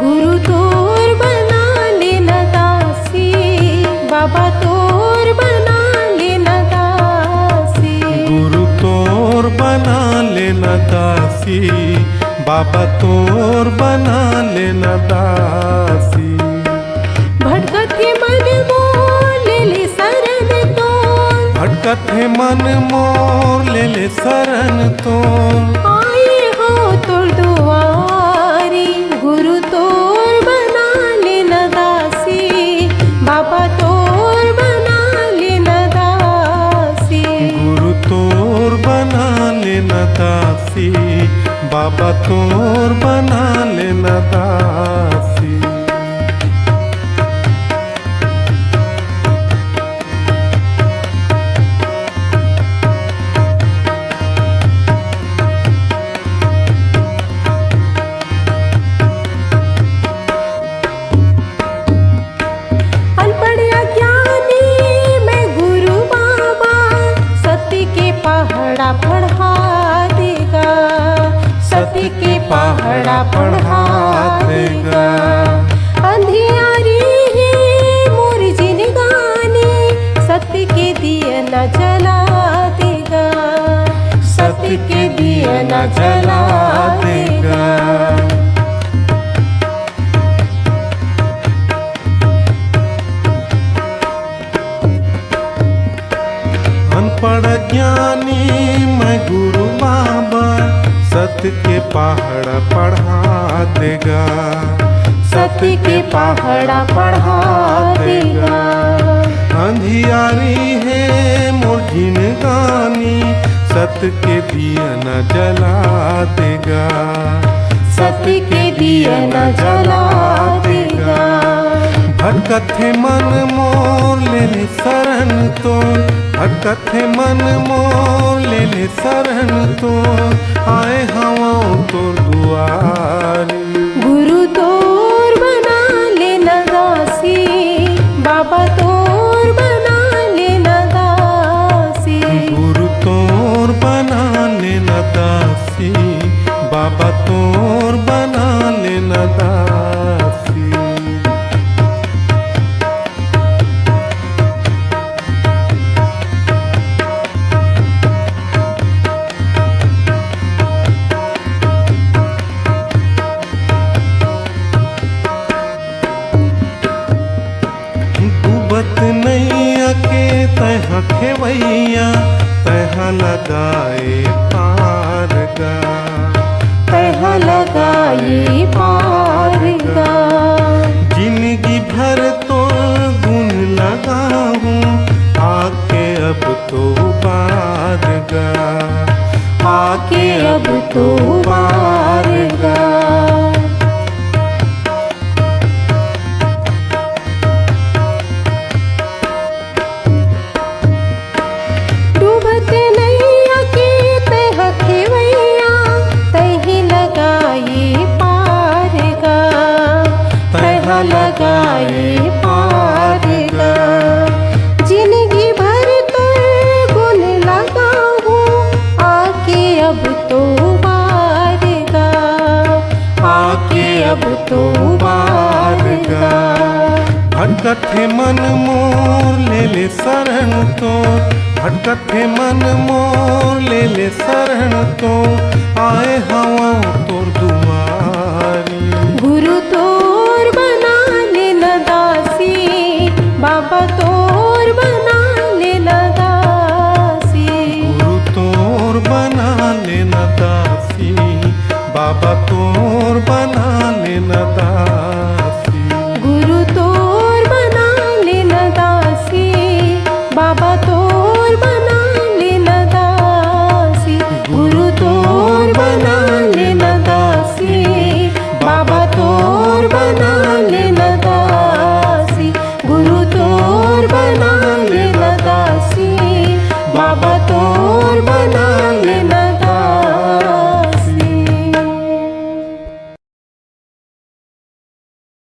गुरु तोर बना लेना दासी, बाबा तोर बना लेना दासी। गुरु तोर बना लेना दासी, बाबा तोर बना लेना दासी। भटकत है मन मोर ले ले शरण तोर, भटकत है मन मोर ले ले शरण तोर। आए हो तोर दुआरी, गुरु तोर बना लेना दासी, बाबा तोर बना लेना दासी। गुरु तोर बना लेना दासी, बाबा तोर बना लेना दासी। अनपढ़ अज्ञानी मैं गुरु बाबा, सत्य के पहाड़ा पढ़ा देगा, सत्य के पहाड़ा पढ़ा देगा। अंधियारी है मोर जिंदगानी, सत्य के दिया न जला देगा, सत्य के दिया न जला देगा। अनपढ़ ज्ञानी मैं गुरु बाबा, सत्य के पहाड़ा पढ़ा देगा, सत्य के पहाड़ा पढ़ा देगा। अंधियारी है मोर जिंदगानी, सत्य के दिया न जला देगा, सत्य के दिया न जला देगा। भटकत है मन मोर ले ले शरण तोर, भटकत है मन मोर ले ले शरण तोर। आए हवा तोर दुआरी, गुरु तोर बना लेना दासी, बाबा तोर बना लेना दासी। गुरु तोर बना लेना दासी, बाबा तोर बना लेना दासी। डूबत नैया के तह खेवैया, तह लगाए पार गा, तह लगाए पार गा। जिंदगी भर तो गुण लगाऊं, आके अब तो बार गा, आके अब तो बार गा। डूबत नैया के तह खेवैया, तही लगाए पार गा, तह लगाए पार गा। जिंदगी भर तो गुण लगाऊं, आके अब तो बार गा, आके अब तो बार गा। भटकत है मन मोर ले ले शरण तोर, भटकत है मन मोर ले ले शरण तोर। आए हवा तोर दुआरी, गुरु तोर बना लेना दासी, बाबा तोर बना लेना दासी। गुरु तोर बना लेना दासी, बाबा तोर बना लेना दासी। गुरु तोर बना लेना दासी, बाबा तोर बना लेना दासी। गुरु तोर बना लेना दासी, बाबा तोर बना लेना दासी। गुरु तोर बना लेना दासी, बाबा